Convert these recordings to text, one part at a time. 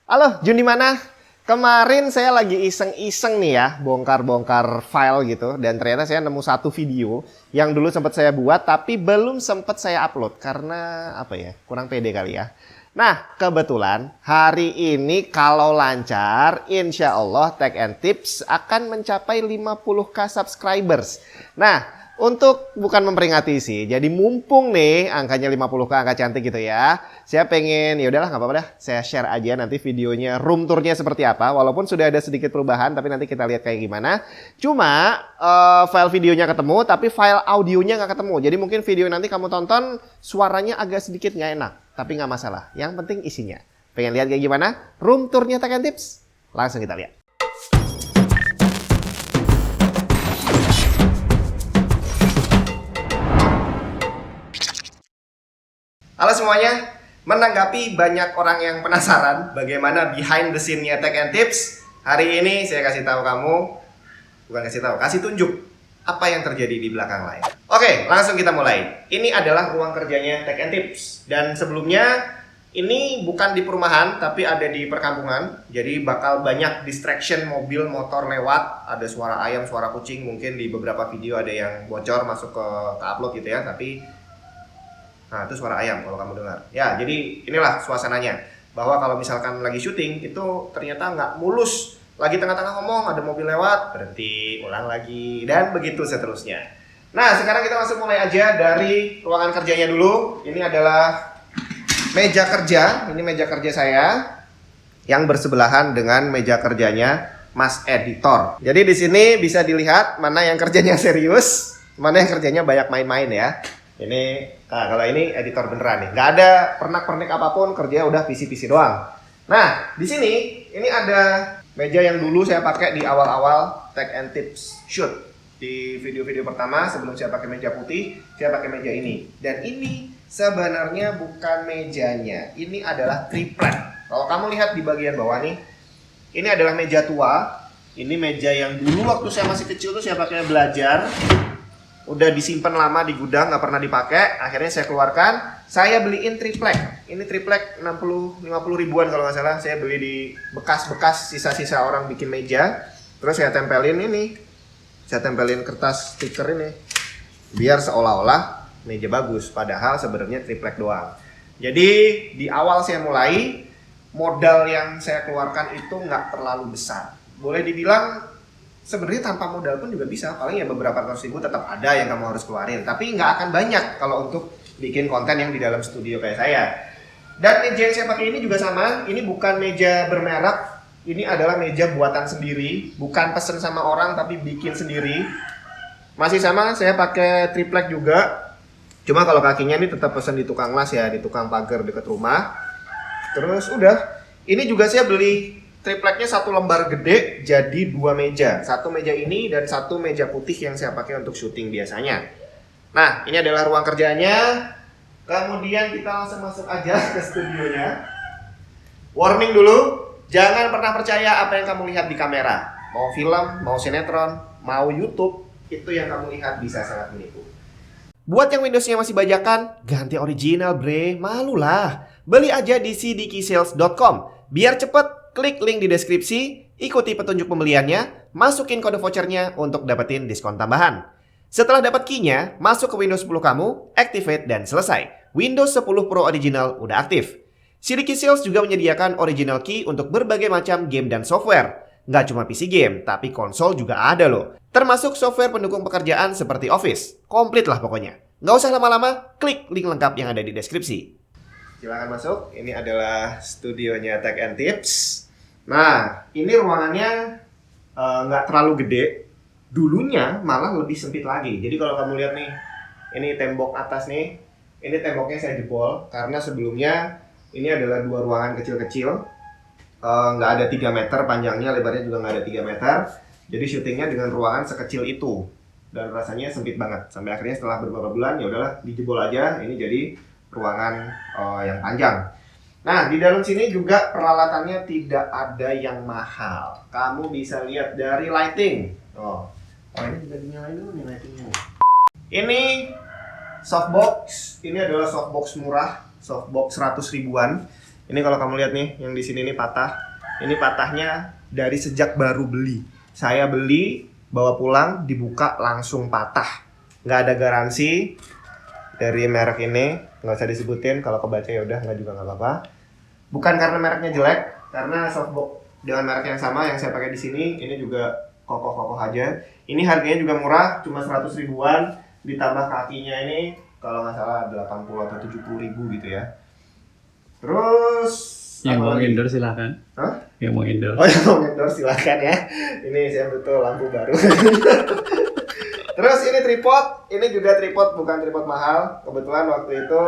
Halo, Jun di mana? Kemarin saya lagi iseng-iseng nih ya, bongkar-bongkar file gitu. Dan ternyata saya nemu satu video yang dulu sempat saya buat, tapi belum sempat saya upload. Karena apa ya, kurang pede kali ya. Nah, kebetulan hari ini kalau lancar, insya Allah Tech and Tips akan mencapai 50k subscribers. Nah, untuk bukan memperingati sih, jadi mumpung nih angkanya 50k, angka cantik gitu ya. Saya pengen, ya udahlah nggak apa-apa dah, saya share aja nanti videonya, room tournya seperti apa. Walaupun sudah ada sedikit perubahan, tapi nanti kita lihat kayak gimana. Cuma file videonya ketemu, tapi file audionya nggak ketemu. Jadi mungkin video nanti kamu tonton, suaranya agak sedikit nggak enak. Tapi nggak masalah, yang penting isinya. Pengen lihat kayak gimana? Room tournya Tech and Tips? Langsung kita lihat. Halo semuanya, menanggapi banyak orang yang penasaran bagaimana behind the scene-nya Tech and Tips, hari ini saya kasih tahu kamu, bukan kasih tahu, kasih tunjuk apa yang terjadi di belakang layar. Oke, langsung kita mulai. Ini adalah ruang kerjanya Tech and Tips, dan sebelumnya ini bukan di perumahan tapi ada di perkampungan, jadi bakal banyak distraction mobil motor lewat, ada suara ayam, suara kucing, mungkin di beberapa video ada yang bocor masuk ke upload gitu ya, tapi nah, itu suara ayam kalau kamu dengar. Ya, jadi inilah suasananya. Bahwa kalau misalkan lagi syuting, itu ternyata nggak mulus. Lagi tengah-tengah ngomong, ada mobil lewat, berhenti, ulang lagi, dan begitu seterusnya. Nah, sekarang kita masuk mulai aja dari ruangan kerjanya dulu. Ini adalah meja kerja. Ini meja kerja saya yang bersebelahan dengan meja kerjanya Mas Editor. Jadi di sini bisa dilihat mana yang kerjanya serius, mana yang kerjanya banyak main-main ya. Ini, nah kalau ini editor beneran nih, nggak ada pernak-pernik apapun, kerja udah PC-PC doang. Nah, di sini ini ada meja yang dulu saya pakai di awal-awal Tech and Tips shoot. Di video-video pertama sebelum saya pakai meja putih, saya pakai meja ini. Dan ini sebenarnya bukan mejanya, ini adalah triplek. Kalau kamu lihat di bagian bawah nih, ini adalah meja tua. Ini meja yang dulu waktu saya masih kecil tuh saya pakai belajar. Udah disimpan lama di gudang, nggak pernah dipakai. Akhirnya saya keluarkan, saya beliin triplek. Ini triplek 60-50 ribuan kalau nggak salah. Saya beli di bekas-bekas sisa-sisa orang bikin meja. Terus saya tempelin ini, saya tempelin kertas stiker ini, biar seolah-olah meja bagus. Padahal sebenarnya triplek doang. Jadi di awal saya mulai, modal yang saya keluarkan itu nggak terlalu besar. Boleh dibilang sebenarnya tanpa modal pun juga bisa, paling ya beberapa ratus ribu tetap ada yang kamu harus keluarin. Tapi nggak akan banyak kalau untuk bikin konten yang di dalam studio kayak saya. Dan meja yang saya pakai ini juga sama, ini bukan meja bermerek, ini adalah meja buatan sendiri, bukan pesen sama orang tapi bikin sendiri. Masih sama, saya pakai triplek juga. Cuma kalau kakinya ini tetap pesen di tukang las ya, di tukang pagar dekat rumah. Terus udah, ini juga saya beli tripleknya satu lembar gede jadi dua meja. Satu meja ini dan satu meja putih yang saya pakai untuk syuting biasanya. Nah, ini adalah ruang kerjanya. Kemudian kita langsung masuk aja ke studionya. Warning dulu, jangan pernah percaya apa yang kamu lihat di kamera. Mau film, mau sinetron, mau YouTube, itu yang kamu lihat bisa sangat menipu. Buat yang Windowsnya masih bajakan, ganti original bre, malulah. Beli aja di cdkeysales.com. Biar cepet, klik link di deskripsi, ikuti petunjuk pembeliannya, masukin kode vouchernya untuk dapetin diskon tambahan. Setelah dapat key-nya, masuk ke Windows 10 kamu, activate dan selesai. Windows 10 Pro Original udah aktif. CDK Sales juga menyediakan original key untuk berbagai macam game dan software. Nggak cuma PC game, tapi konsol juga ada loh. Termasuk software pendukung pekerjaan seperti Office. Komplit lah pokoknya. Nggak usah lama-lama, klik link lengkap yang ada di deskripsi. Silahkan masuk, ini adalah studionya Tech and Tips. Nah, ini ruangannya nggak terlalu gede. Dulunya malah lebih sempit lagi. Jadi kalau kamu lihat nih, ini tembok atas nih, ini temboknya saya jebol. Karena sebelumnya ini adalah dua ruangan kecil-kecil. Nggak ada 3 meter panjangnya, lebarnya juga nggak ada 3 meter. Jadi syutingnya dengan ruangan sekecil itu. Dan rasanya sempit banget. Sampai akhirnya setelah beberapa bulan, ya udahlah dijebol aja. Ini jadi ruangan yang panjang. Nah, di dalam sini juga peralatannya tidak ada yang mahal. Kamu bisa lihat dari lighting. Oh ini juga dinyalain dulu nih lightingnya. Ini softbox. Ini adalah softbox murah, softbox 100 ribuan. Ini kalau kamu lihat nih, yang di sini nih patah. Ini patahnya dari sejak baru beli. Saya beli, bawa pulang, dibuka langsung patah. Nggak ada garansi dari merek ini, nggak usah disebutin. Kalau kebaca ya udah, nggak juga nggak apa-apa. Bukan karena mereknya jelek, karena softbox dengan merek yang sama yang saya pakai di sini, ini juga kokoh-kokoh aja. Ini harganya juga murah, cuma 100 ribuan, ditambah kakinya ini kalau nggak salah 80 atau 70 ribu gitu ya. Terus yang mau endorse silahkan. Hah? Yang mau endorse. Oh, yang mau endorse silahkan ya. Ini saya betul lampu baru. Terus ini tripod, ini juga tripod, bukan tripod mahal. Kebetulan waktu itu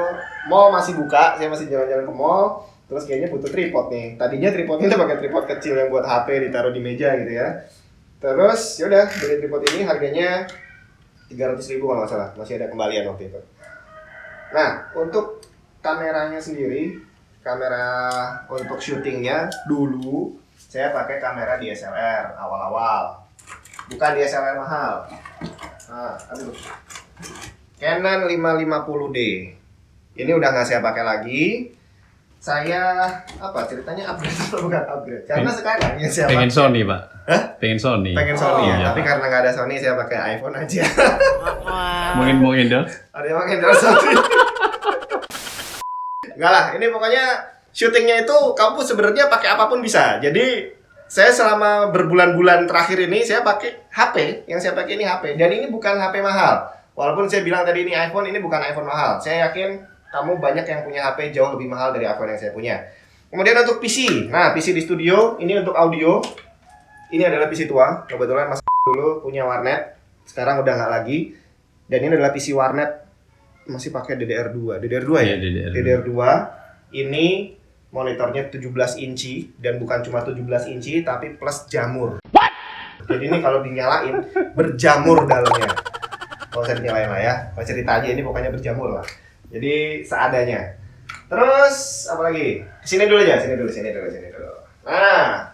mall masih buka, saya masih jalan-jalan ke mall. Terus kayaknya butuh tripod nih. Tadinya tripodnya itu pakai tripod kecil yang buat HP ditaruh di meja gitu ya. Terus yaudah beli tripod ini harganya 300 ribu kalau nggak salah, masih ada kembalian waktu itu. Nah untuk kameranya sendiri, kamera untuk syutingnya dulu saya pakai kamera DSLR awal-awal, bukan DSLR mahal. Nah, aduh. Canon 550D. Ini udah nggak saya pakai lagi. Saya apa ceritanya upgrade atau bukan upgrade? Karena sekarang yang saya pengen pakai, Sony pak. Hah? Pengen Sony. Pengen Sony ya, Iya. tapi karena nggak ada Sony saya pakai iPhone aja. Mungkin mau endorse. Ada yang pakai Sony. Enggak lah, ini pokoknya syutingnya itu kamu sebenarnya pakai apapun bisa. Jadi saya selama berbulan-bulan terakhir ini saya pakai HP, yang saya pakai ini HP, dan ini bukan HP mahal. Walaupun saya bilang tadi ini iPhone, ini bukan iPhone mahal. Saya yakin kamu banyak yang punya HP jauh lebih mahal dari iPhone yang saya punya. Kemudian untuk PC, nah PC di studio, ini untuk audio. Ini adalah PC tua, kebetulan Mas dulu punya warnet, sekarang udah nggak lagi. Dan ini adalah PC warnet, masih pakai DDR2. DDR2 ya? Iya, DDR2. Ini monitornya 17 inci, dan bukan cuma 17 inci, tapi plus jamur. What? Jadi ini kalau dinyalain, berjamur dalamnya. Kalau saya dinyalain lah ya, kalau cerita aja ini pokoknya berjamur lah. Jadi seadanya. Terus apa lagi? Sini dulu aja, sini dulu. Nah,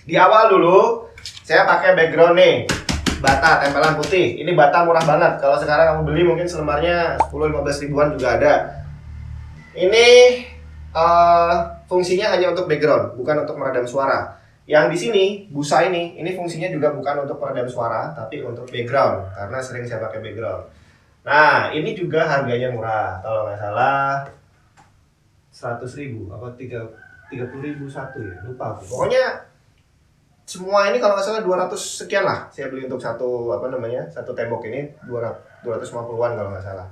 di awal dulu saya pakai background nih, bata tempelan putih. Ini bata murah banget. Kalau sekarang kamu beli mungkin selembarnya 10-15 ribuan juga ada. Ini fungsinya hanya untuk background, bukan untuk meredam suara. Yang di sini busa ini fungsinya juga bukan untuk meredam suara, tapi untuk background karena sering saya pakai background. Nah, ini juga harganya murah. Kalau nggak salah 100 ribu apa 30 ribu satu ya, lupa aku. Pokoknya semua ini kalau nggak salah 200 sekian lah. Saya beli untuk satu satu tembok ini 250-an kalau nggak salah.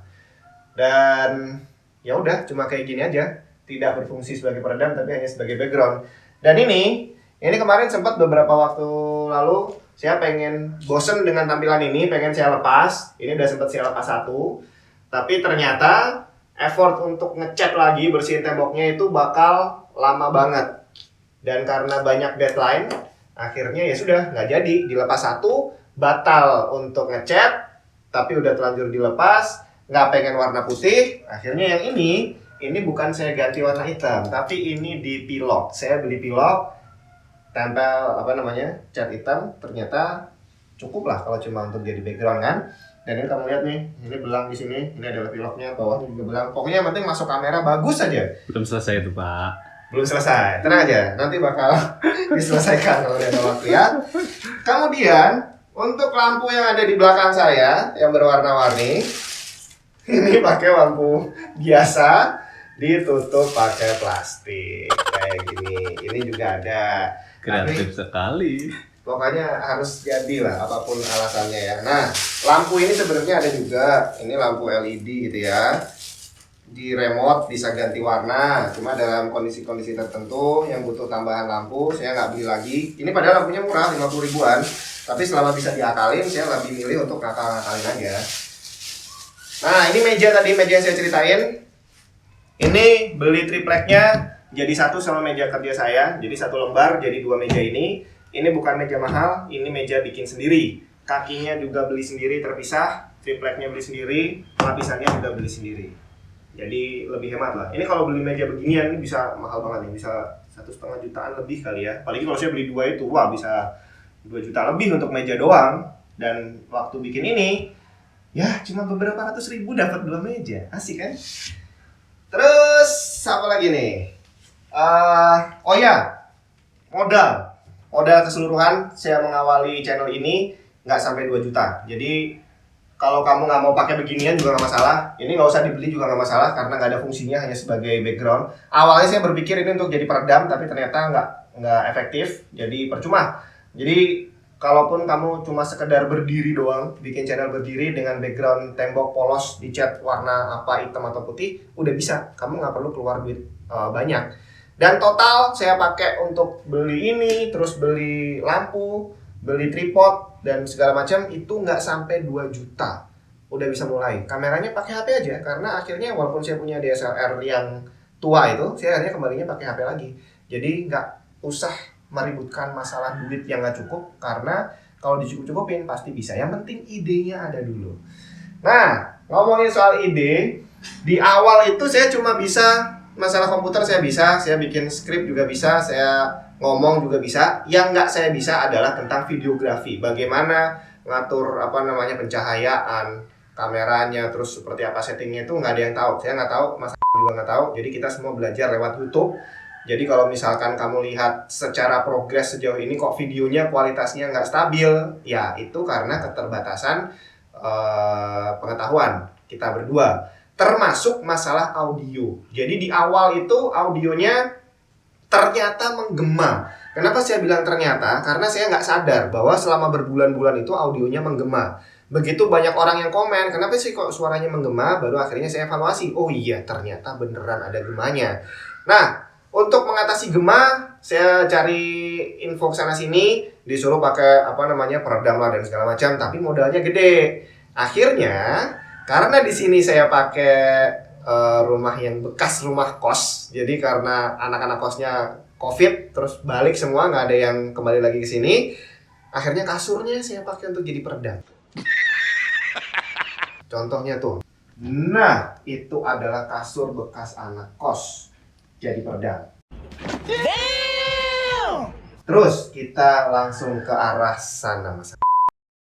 Dan ya udah cuma kayak gini aja, tidak berfungsi sebagai peredam tapi hanya sebagai background. Dan ini kemarin sempat beberapa waktu lalu saya pengen bosen dengan tampilan ini, pengen saya lepas. Ini udah sempat saya lepas satu, tapi ternyata effort untuk ngecat lagi, bersihin temboknya itu bakal lama banget. Dan karena banyak deadline, akhirnya ya sudah nggak jadi. Dilepas satu, batal untuk ngecat, tapi udah terlanjur dilepas, nggak pengen warna putih. Akhirnya yang ini bukan saya ganti warna hitam, tapi ini di pilok. Saya beli pilok, tempel cat hitam, ternyata cukup lah kalau cuma untuk jadi background kan. Dan ini kamu lihat nih, ini belang di sini, ini adalah piloknya, bawahnya juga belang. Pokoknya yang penting masuk kamera bagus aja. Belum selesai itu pak. Belum selesai, tenang aja, nanti bakal diselesaikan kalau ada waktu ya. Kemudian untuk lampu yang ada di belakang saya yang berwarna-warni, ini pakai lampu biasa, ditutup pakai plastik kayak gini. Ini juga ada. Kreatif sekali. Pokoknya harus jadi lah apapun alasannya ya. Nah, lampu ini sebenarnya ada juga. Ini lampu LED gitu ya. Di remote bisa ganti warna. Cuma dalam kondisi-kondisi tertentu yang butuh tambahan lampu, saya nggak beli lagi. Ini padahal lampunya murah, 50 ribuan. Tapi selama bisa diakalin, saya lebih milih untuk ngakal-ngakalin aja. Nah, ini meja tadi, meja yang saya ceritain. Ini beli tripleknya jadi satu sama meja kerja saya. Jadi satu lembar jadi dua meja ini. Ini bukan meja mahal, ini meja bikin sendiri. Kakinya juga beli sendiri terpisah, tripleknya beli sendiri, lapisannya juga beli sendiri. Jadi lebih hemat lah. Ini kalau beli meja beginian ini bisa mahal banget nih, bisa 1,5 jutaan lebih kali ya. Apalagi kalau saya beli dua itu, wah bisa 2 juta lebih untuk meja doang. Dan waktu bikin ini, ya cuma beberapa ratus ribu dapat dua meja, asik kan? Terus apa lagi nih? Oh ya, modal keseluruhan saya mengawali channel ini nggak sampai 2 juta. Jadi kalau kamu nggak mau pakai beginian juga nggak masalah. Ini nggak usah dibeli juga nggak masalah karena nggak ada fungsinya, hanya sebagai background. Awalnya saya berpikir ini untuk jadi peredam, tapi ternyata nggak efektif. Jadi percuma. Jadi kalaupun kamu cuma sekedar berdiri doang, bikin channel berdiri dengan background tembok polos dicat warna apa, hitam atau putih, udah bisa. Kamu nggak perlu keluar duit banyak. Dan total saya pakai untuk beli ini, terus beli lampu, beli tripod, dan segala macam itu nggak sampai 2 juta. Udah bisa mulai. Kameranya pakai HP aja, karena akhirnya walaupun saya punya DSLR yang tua itu, saya akhirnya kembalinya pakai HP lagi. Jadi nggak usah meributkan masalah duit yang nggak cukup, karena kalau dicukup-cukupin pasti bisa. Yang penting idenya ada dulu. Nah, ngomongin soal ide, di awal itu saya cuma bisa masalah komputer, saya bikin skrip juga bisa, saya ngomong juga bisa. Yang nggak saya bisa adalah tentang videografi. Bagaimana ngatur pencahayaan, kameranya, terus seperti apa settingnya itu nggak ada yang tahu. Saya nggak tahu, Mas juga nggak tahu. Jadi kita semua belajar lewat YouTube. Jadi kalau misalkan kamu lihat secara progres sejauh ini kok videonya kualitasnya nggak stabil, ya itu karena keterbatasan pengetahuan kita berdua. Termasuk masalah audio. Jadi di awal itu audionya ternyata menggema. Kenapa saya bilang ternyata? Karena saya nggak sadar bahwa selama berbulan-bulan itu audionya menggema. Begitu banyak orang yang komen, kenapa sih kok suaranya menggema? Baru akhirnya saya evaluasi. Oh iya, ternyata beneran ada gemanya. Nah, untuk mengatasi gema, saya cari info sana sini, disuruh pakai peredam lah dan segala macam. Tapi modalnya gede. Akhirnya karena di sini saya pakai rumah yang bekas rumah kos, jadi karena anak-anak kosnya COVID, terus balik semua, nggak ada yang kembali lagi ke sini. Akhirnya kasurnya saya pakai untuk jadi peredam. Contohnya tuh. Nah, itu adalah kasur bekas anak kos jadi peredam. Terus kita langsung ke arah sana, Mas.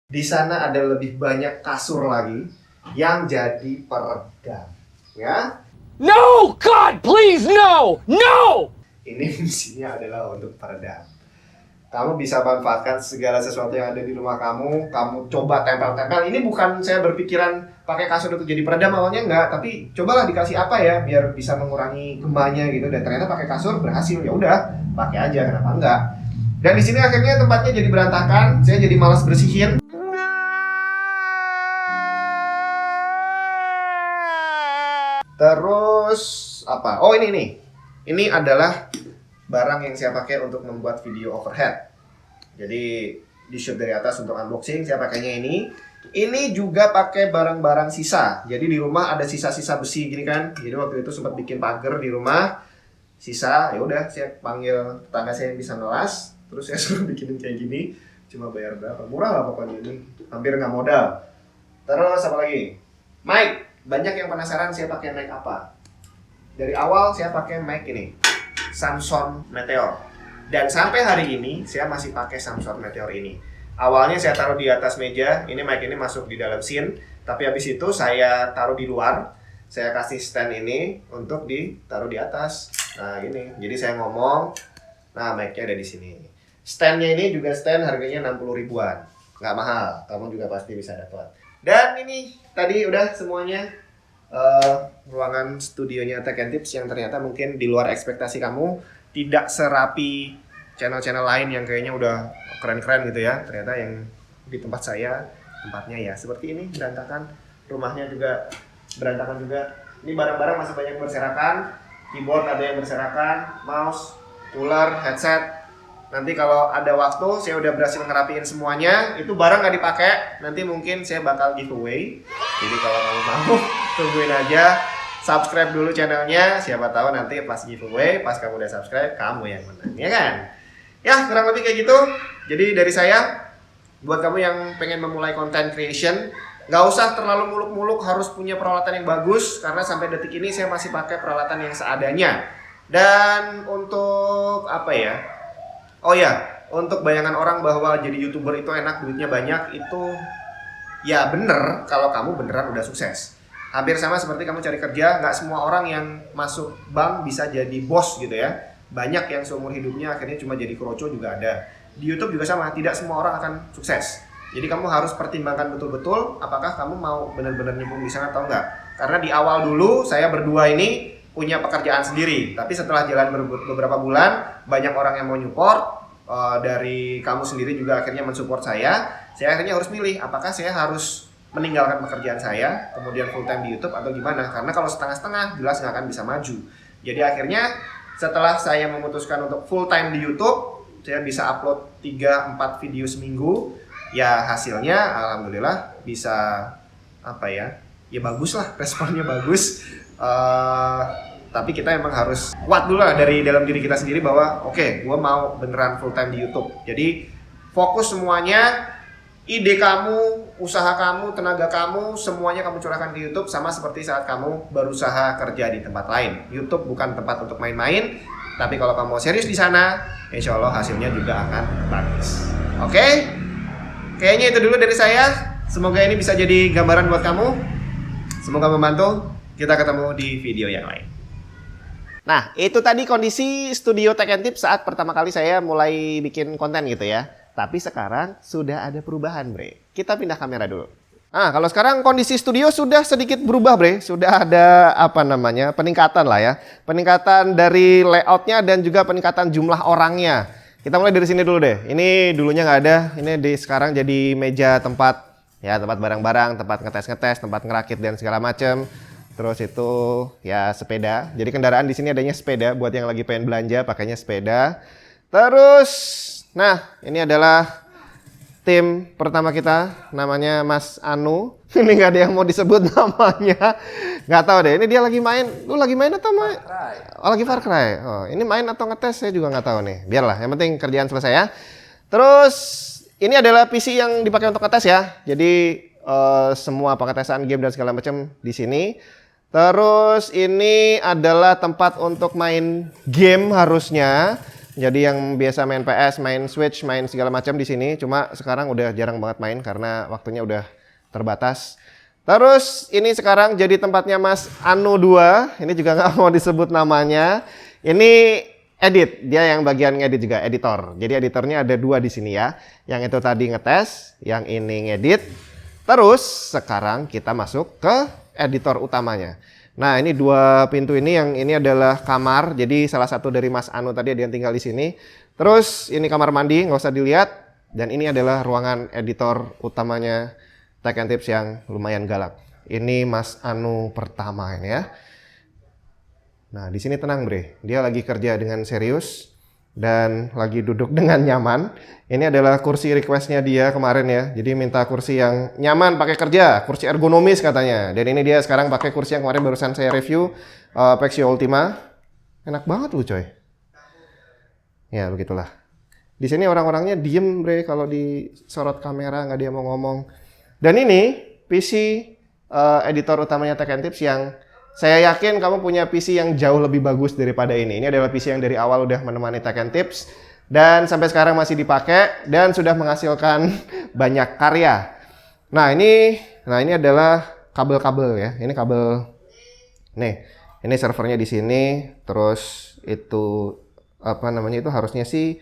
Di sana ada lebih banyak kasur lagi yang jadi peredam, ya? No, God, please, no, no. Ini fungsinya adalah untuk peredam. Kamu bisa manfaatkan segala sesuatu yang ada di rumah kamu. Kamu coba tempel-tempel. Ini bukan saya berpikiran pakai kasur untuk jadi peredam awalnya, enggak. Tapi cobalah dikasih apa ya, biar bisa mengurangi gemanya gitu. Dan ternyata pakai kasur berhasil. Ya udah, pakai aja, kenapa enggak? Dan di sini akhirnya tempatnya jadi berantakan. Saya jadi malas bersihin. Terus apa? Oh ini nih. Ini adalah barang yang saya pakai untuk membuat video overhead. Jadi di shoot dari atas untuk unboxing saya pakainya ini. Ini juga pakai barang-barang sisa. Jadi di rumah ada sisa-sisa besi gini kan. Jadi waktu itu sempat bikin pagar di rumah. Sisa, ya udah saya panggil tetangga saya yang bisa ngelas. Terus saya suruh bikinin kayak gini. Cuma bayar berapa? Murah lah pokoknya ini. Hampir nggak modal. Terus apa lagi? Mic. Banyak yang penasaran saya pakai mic apa. Dari awal saya pakai mic ini, Samson Meteor. Dan sampai hari ini saya masih pakai Samson Meteor ini. Awalnya saya taruh di atas meja, ini mic ini masuk di dalam scene. Tapi habis itu saya taruh di luar. Saya kasih stand ini untuk ditaruh di atas. Nah gini, jadi saya ngomong. Nah mic-nya ada di sini. Standnya ini juga stand harganya 60 ribuan. Nggak mahal, kamu juga pasti bisa dapat. Dan ini tadi udah semuanya ruangan studionya Tech and Tips yang ternyata mungkin di luar ekspektasi kamu, tidak serapi channel-channel lain yang kayaknya udah keren-keren gitu ya. Ternyata yang di tempat saya, tempatnya ya seperti ini, berantakan. Rumahnya juga berantakan juga. Ini barang-barang masih banyak berserakan. Keyboard ada yang berserakan, mouse, cooler, headset. Nanti kalau ada waktu, saya udah berhasil ngerapiin semuanya. Itu barang nggak dipakai, nanti mungkin saya bakal giveaway. Jadi kalau kamu mau, tungguin aja. Subscribe dulu channelnya, siapa tahu nanti pas giveaway, pas kamu udah subscribe, kamu yang menang, ya kan? Ya, kurang lebih kayak gitu. Jadi dari saya, buat kamu yang pengen memulai content creation, nggak usah terlalu muluk-muluk harus punya peralatan yang bagus, karena sampai detik ini saya masih pakai peralatan yang seadanya. Dan untuk apa ya? Oh ya, untuk bayangan orang bahwa jadi YouTuber itu enak, duitnya banyak, itu ya bener kalau kamu beneran udah sukses. Hampir sama seperti kamu cari kerja, nggak semua orang yang masuk bank bisa jadi bos gitu ya. Banyak yang seumur hidupnya akhirnya cuma jadi kroco juga ada. Di YouTube juga sama, tidak semua orang akan sukses. Jadi kamu harus pertimbangkan betul-betul apakah kamu mau benar-benar nyemplung di sana atau enggak. Karena di awal dulu saya berdua ini punya pekerjaan sendiri, tapi setelah jalan beberapa bulan banyak orang yang mau support, dari kamu sendiri juga akhirnya mensupport saya akhirnya harus milih apakah saya harus meninggalkan pekerjaan saya kemudian full time di YouTube atau gimana. Karena kalau setengah-setengah jelas nggak akan bisa maju. Jadi akhirnya setelah saya memutuskan untuk full time di YouTube, saya bisa upload 3-4 video seminggu. Ya hasilnya alhamdulillah bisa ya bagus lah, responnya bagus. Tapi kita emang harus kuat dulu lah dari dalam diri kita sendiri bahwa oke, gue mau beneran full time di YouTube. Jadi fokus semuanya, ide kamu, usaha kamu, tenaga kamu, semuanya kamu curahkan di YouTube. Sama seperti saat kamu berusaha kerja di tempat lain. YouTube bukan tempat untuk main-main, tapi kalau kamu mau serius di sana, insya Allah hasilnya juga akan bagus. Oke? Kayaknya itu dulu dari saya. Semoga ini bisa jadi gambaran buat kamu. Semoga membantu. Kita ketemu di video yang lain. Nah, itu tadi kondisi studio Tech and Tips saat pertama kali saya mulai bikin konten gitu ya. Tapi sekarang sudah ada perubahan, Bre. Kita pindah kamera dulu. Nah, kalau sekarang kondisi studio sudah sedikit berubah, Bre. Sudah ada peningkatan lah ya. Peningkatan dari layoutnya dan juga peningkatan jumlah orangnya. Kita mulai dari sini dulu deh. Ini dulunya nggak ada. Ini sekarang jadi meja tempat barang-barang, tempat ngetes-ngetes, tempat ngerakit dan segala macam. Terus itu ya sepeda. Jadi kendaraan di sini adanya sepeda buat yang lagi pengen belanja pakainya sepeda. Terus, nah ini adalah tim pertama kita, namanya Mas Anu. Ini nggak ada yang mau disebut namanya. Nggak tahu deh. Ini dia lagi main. Lu lagi main atau main? Oh, lagi Far Cry. Oh, ini main atau ngetes saya juga nggak tahu nih. Biarlah. Yang penting kerjaan selesai ya. Terus ini adalah PC yang dipakai untuk ngetes ya. Jadi semua pengetesan game dan segala macam di sini. Terus ini adalah tempat untuk main game harusnya. Jadi yang biasa main PS, main Switch, main segala macam di sini. Cuma sekarang udah jarang banget main karena waktunya udah terbatas. Terus ini sekarang jadi tempatnya Mas Anu 2. Ini juga nggak mau disebut namanya. Ini edit, dia yang bagian ngedit juga, editor. Jadi editornya ada 2 di sini ya. Yang itu tadi ngetes, yang ini ngedit. Terus sekarang kita masuk ke editor utamanya. Nah, ini 2 pintu ini, yang ini adalah kamar. Jadi salah satu dari Mas Anu tadi ada yang tinggal di sini. Terus ini kamar mandi, nggak usah dilihat. Dan ini adalah ruangan editor utamanya Tech and Tips yang lumayan galak. Ini Mas Anu pertama ini ya. Nah, di sini tenang, Bre. Dia lagi kerja dengan serius dan lagi duduk dengan nyaman. Ini adalah kursi requestnya dia kemarin ya. Jadi minta kursi yang nyaman pakai kerja, kursi ergonomis katanya. Dan ini dia sekarang pakai kursi yang kemarin barusan saya review, Pexio Ultima. Enak banget loh, coy. Ya, begitulah. Di sini orang-orangnya diem, Bre, kalau disorot kamera nggak dia mau ngomong. Dan ini PC editor utamanya Tech and Tips yang saya yakin kamu punya PC yang jauh lebih bagus daripada ini. Ini adalah PC yang dari awal udah menemani Tech and Tips dan sampai sekarang masih dipakai dan sudah menghasilkan banyak karya. Nah, ini adalah kabel-kabel ya. Ini kabel. Nih, ini servernya di sini. Terus itu itu harusnya sih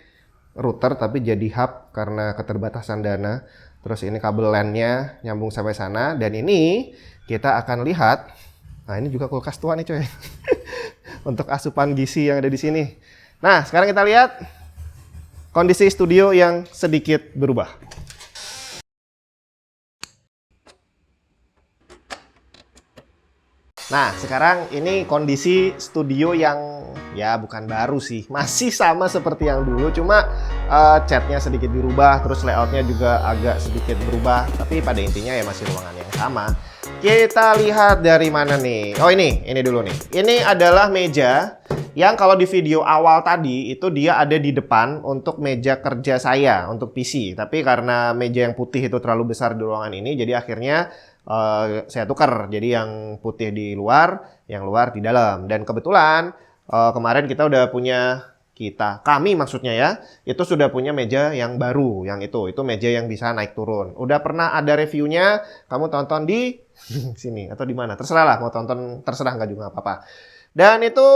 router tapi jadi hub karena keterbatasan dana. Terus ini kabel LAN-nya nyambung sampai sana dan ini kita akan lihat. Nah, ini juga kulkas tua nih, coy. Untuk asupan gizi yang ada di sini. Nah, sekarang kita lihat kondisi studio yang sedikit berubah. Nah, sekarang ini kondisi studio yang ya bukan baru sih. Masih sama seperti yang dulu, cuma catnya sedikit dirubah, terus layoutnya juga agak sedikit berubah. Tapi pada intinya ya masih ruangan yang sama. Kita lihat dari mana nih? Oh, ini dulu nih. Ini adalah meja yang kalau di video awal tadi itu dia ada di depan untuk meja kerja saya, untuk PC. Tapi karena meja yang putih itu terlalu besar di ruangan ini, jadi akhirnya saya tukar. Jadi yang putih di luar, yang luar di dalam. Dan kebetulan kemarin kita udah punya kami maksudnya ya, itu sudah punya meja yang baru, yang itu meja yang bisa naik turun. Udah pernah ada reviewnya, kamu tonton di sini atau di mana, terserah lah, mau tonton terserah nggak juga apa-apa. Dan itu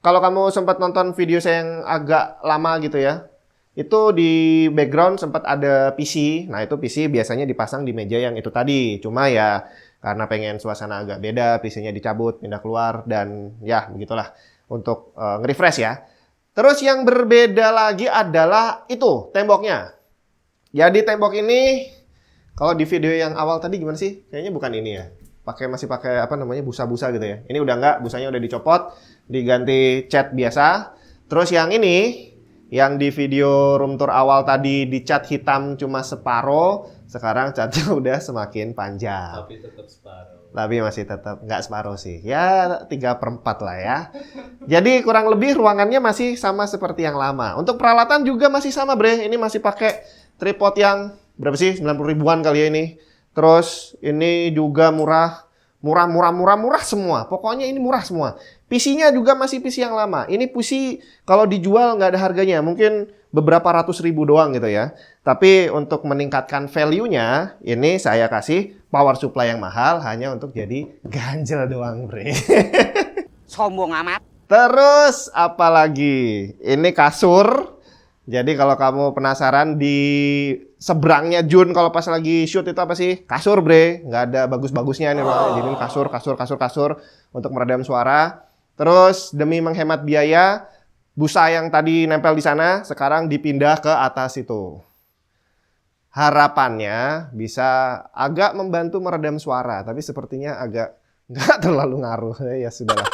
kalau kamu sempat nonton video saya yang agak lama gitu ya, itu di background sempat ada PC. Nah itu PC biasanya dipasang di meja yang itu tadi, cuma ya karena pengen suasana agak beda, PC-nya dicabut, pindah keluar, dan ya begitulah untuk nge-refresh ya. Terus yang berbeda lagi adalah itu, temboknya. Jadi tembok ini, kalau di video yang awal tadi gimana sih? Kayaknya bukan ini ya. Masih pakai apa namanya, busa-busa gitu ya. Ini udah enggak, busanya udah dicopot, diganti cat biasa. Terus yang ini, yang di video room tour awal tadi dicat hitam cuma separoh, sekarang catnya udah semakin panjang. Tapi tetap separuh. Tapi masih tetap nggak separuh sih. Ya 3/4 lah ya. Jadi kurang lebih ruangannya masih sama seperti yang lama. Untuk peralatan juga masih sama bre. Ini masih pakai tripod yang berapa sih? 90 ribuan kali ya ini. Terus ini juga murah semua. Pokoknya ini murah semua. PC-nya juga masih PC yang lama. Ini PC kalau dijual nggak ada harganya. Mungkin beberapa ratus ribu doang gitu ya. Tapi untuk meningkatkan value-nya, ini saya kasih power supply yang mahal hanya untuk jadi ganjel doang, bre. Sombong amat. Terus apalagi? Ini kasur. Jadi kalau kamu penasaran di seberangnya Jun kalau pas lagi shoot itu apa sih? Kasur, bre. Nggak ada bagus-bagusnya nih. Jadi kasur untuk meredam suara. Terus demi menghemat biaya, busa yang tadi nempel di sana sekarang dipindah ke atas itu. Harapannya bisa agak membantu meredam suara, tapi sepertinya agak nggak terlalu ngaruh. Ya sudahlah.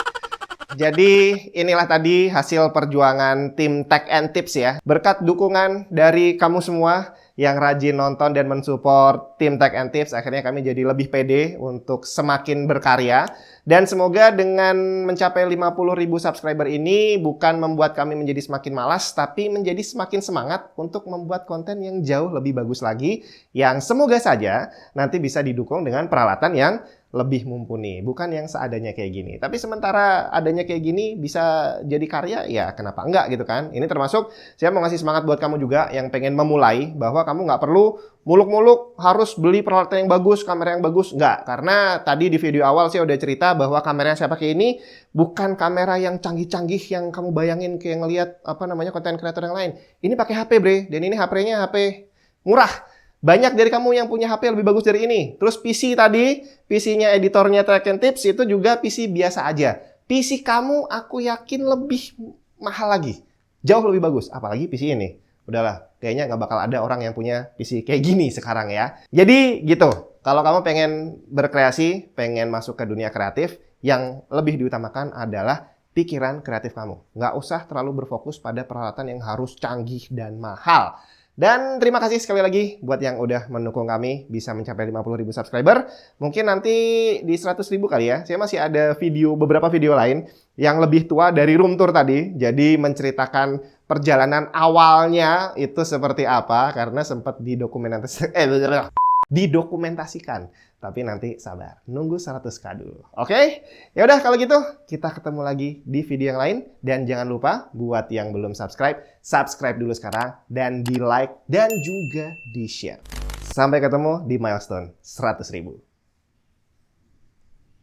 Jadi inilah tadi hasil perjuangan tim Tech and Tips ya. Berkat dukungan dari kamu semua yang rajin nonton dan mensupport tim Tech and Tips, akhirnya kami jadi lebih pede untuk semakin berkarya. Dan semoga dengan mencapai 50.000 subscriber ini bukan membuat kami menjadi semakin malas, tapi menjadi semakin semangat untuk membuat konten yang jauh lebih bagus lagi, yang semoga saja nanti bisa didukung dengan peralatan yang lebih mumpuni, bukan yang seadanya kayak gini. Tapi sementara adanya kayak gini bisa jadi karya, ya kenapa enggak gitu kan. Ini termasuk saya mau ngasih semangat buat kamu juga yang pengen memulai, bahwa kamu nggak perlu muluk-muluk harus beli peralatan yang bagus, kamera yang bagus. Enggak, karena tadi di video awal saya udah cerita bahwa kamera yang saya pakai ini bukan kamera yang canggih-canggih yang kamu bayangin kayak ngelihat apa namanya konten kreator yang lain. Ini pakai HP bre, dan ini HP-nya HP murah. Banyak dari kamu yang punya HP lebih bagus dari ini. Terus PC tadi, PC-nya editornya Tech and Tips itu juga PC biasa aja. PC kamu aku yakin lebih mahal lagi. Jauh lebih bagus, apalagi PC ini. Udahlah, kayaknya nggak bakal ada orang yang punya PC kayak gini sekarang ya. Jadi gitu, kalau kamu pengen berkreasi, pengen masuk ke dunia kreatif, yang lebih diutamakan adalah pikiran kreatif kamu. Nggak usah terlalu berfokus pada peralatan yang harus canggih dan mahal. Dan terima kasih sekali lagi buat yang udah mendukung kami bisa mencapai 50.000 subscriber. Mungkin nanti di 100.000 kali ya. Saya masih ada beberapa video lain yang lebih tua dari room tour tadi. Jadi menceritakan perjalanan awalnya itu seperti apa, karena sempat didokumentasikan. Tapi nanti sabar, nunggu 100k dulu. Oke? Ya udah kalau gitu, kita ketemu lagi di video yang lain. Dan jangan lupa buat yang belum subscribe, subscribe dulu sekarang dan di like dan juga di share. Sampai ketemu di milestone 100.000.